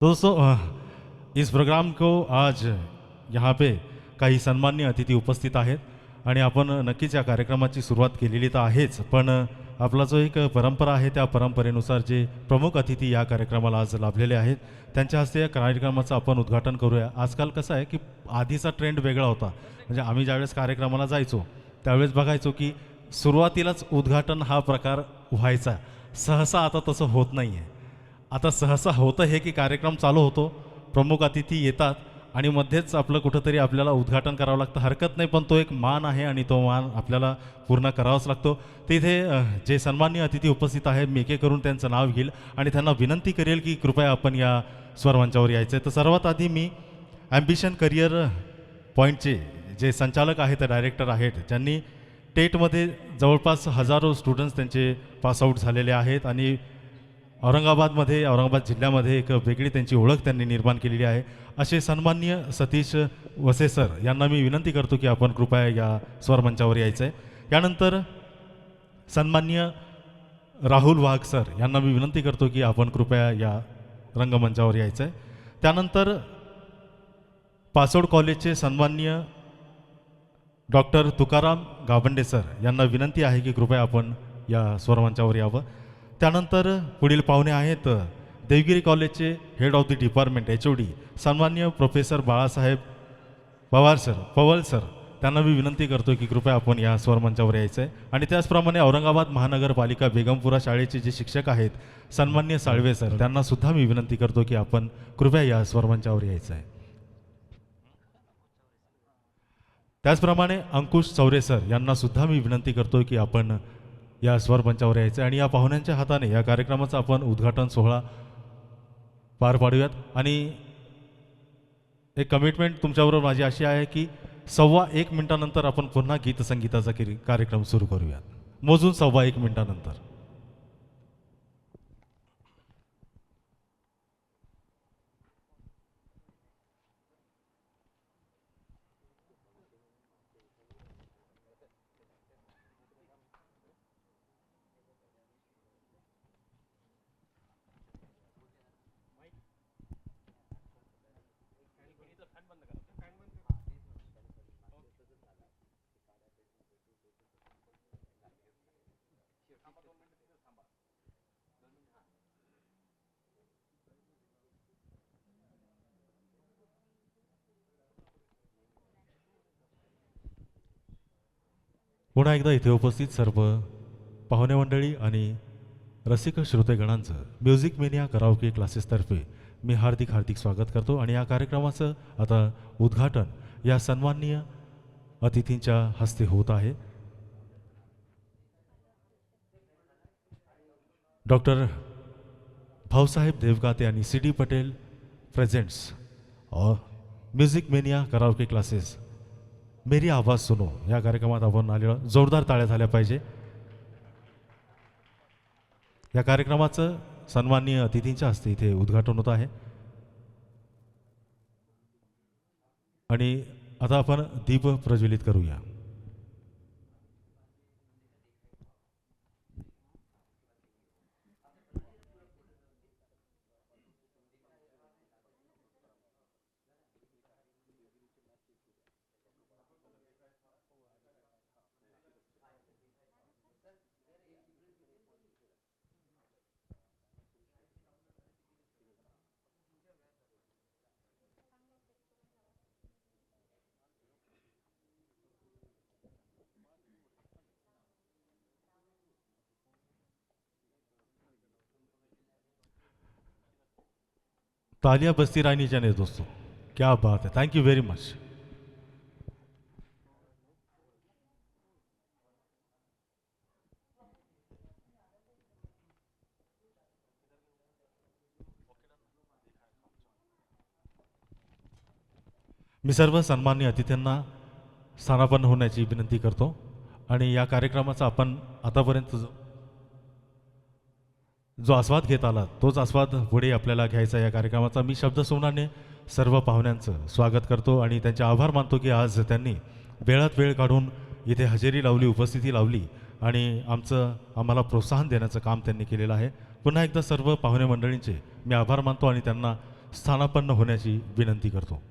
दोस्तों इस प्रोग्राम को आज यहाँ पे काही सन्मान्य अतिथी उपस्थित आहेत आणि आपण नक्कीच या कार्यक्रमाची सुरुवात केलेली तर आहेच, पण आपला जो एक परंपरा आहे त्या परंपरेनुसार जे प्रमुख अतिथी या कार्यक्रमाला आज लाभलेले आहेत त्यांच्या हस्ते या कार्यक्रमाचं आपण उद्घाटन करूया। आजकाल कसं आहे की आधीचा ट्रेंड वेगळा होता, म्हणजे आम्ही ज्यावेळेस कार्यक्रमाला जायचो त्यावेळेस बघायचो की सुरुवातीलाच उद्घाटन हा प्रकार व्हायचा। सहसा आता तसं होत नाही आहे। आता सहसा होतं हे की कार्यक्रम चालू होतो, प्रमुख अतिथी येतात आणि मध्येच आपलं कुठंतरी आपल्याला उद्घाटन करावं लागतं। हरकत नाही, पण तो एक मान आहे आणि तो मान आपल्याला पूर्ण करावाच लागतो। तिथे जे सन्माननीय अतिथी उपस्थित आहेत मी एक करून त्यांचं नाव घेईल आणि त्यांना विनंती करेल की कृपया आपण या स्वरमंचावर यायचं आहे। तर सर्वात आधी मी ॲम्बिशन करिअर पॉईंटचे जे संचालक आहेत, डायरेक्टर आहेत, ज्यांनी टेटमध्ये जवळपास हजारो स्टुडंट्स त्यांचे पासआउट झालेले आहेत आणि औरंगाबाद जिल्ह्यामध्ये एक वेगळी त्यांची ओळख त्यांनी निर्माण केलेली आहे। असे सन्माननीय सतीश वसे सर यांना मी विनंती करतो की आपण कृपया या स्वरमंचावर यायचं आहे। यानंतर सन्माननीय राहुल वाघ सर यांना मी विनंती करतो की आपण कृपया या रंगमंचावर यायचं आहे। त्यानंतर पासोड कॉलेजचे सन्माननीय डॉक्टर तुकाराम गावंडे सर यांना विनंती आहे की कृपया आपण या स्वरमंचावर यावं। त्यानंतर पुढील पाहुणे आहेत देवगिरी कॉलेजचे head of the department HOD सन्माननीय प्रोफेसर बाळासाहेब पवार सर त्यांना मी विनंती करतो की कृपया आपण या स्वरमंचावर यायचं आहे। आणि त्याचप्रमाणे औरंगाबाद महानगरपालिका बेगमपुरा शाळेचे जे शिक्षक आहेत सन्माननीय साळवे सर त्यांना सुद्धा मी विनंती करतो की आपण कृपया या स्वरमंचावर यायचं आहे। त्याचप्रमाणे अंकुश चौरे सर यांना सुद्धा मी विनंती करतो की आपण या स्वरमंचावर यायचं आणि या पाहुण्यांच्या हाताने या कार्यक्रमाचा आपण उद्घाटन सोहळा पार पाडूयात। आणि एक कमिटमेंट तुमच्याबरोबर माझी अशी आहे की 1.15 मिनिटानंतर आपण पुन्हा गीतसंगीताचा कार्यक्रम सुरू करूयात, मोजून 1.15 मिनिटानंतर। पुन्हा एकदा इथे उपस्थित सर्व पाहुणे मंडळी आणि रसिक श्रोतेगणांचं म्युझिक मेनिया कराओके क्लासेसतर्फे मी हार्दिक स्वागत करतो। आणि या कार्यक्रमाचं आता उद्घाटन या सन्माननीय अतिथींच्या हस्ते होत आहे। डॉक्टर भाऊसाहेब देवगाते आणि CD Patel presents music mania karaoke classes Meri Awaz Suno या कार्यक्रमात आपण आलेलो जोरदार टाळ्या झाल्या पाहिजे। या कार्यक्रमाचं सन्माननीय अतिथींच्या हस्ते इथे उद्घाटन होत आहे आणि आता आपण दीप प्रज्वलित करूया। तालियां बजती रहनी चाहिए दोस्तों, क्या बात है, थैंक यू वेरी मच। मी सर्व सन्माननीय अतिथींना स्थानापन्न होण्याची विनंती करतो आणि या कार्यक्रमाचा आपण आतापर्यंत जो आस्वाद घेत आला तोच आस्वाद पुढे आपल्याला घ्यायचा। या कार्यक्रमाचा मी शब्दसुमनाने सर्व पाहुण्यांचं स्वागत करतो आणि त्यांचे आभार मानतो की आज त्यांनी वेळात वेळ काढून इथे हजेरी लावली, उपस्थिती लावली आणि आम्हाला प्रोत्साहन देण्याचं काम त्यांनी केलेलं आहे। पुन्हा एकदा सर्व पाहुणे मंडळींचे मी आभार मानतो आणि त्यांना स्थानापन्न होण्याची विनंती करतो.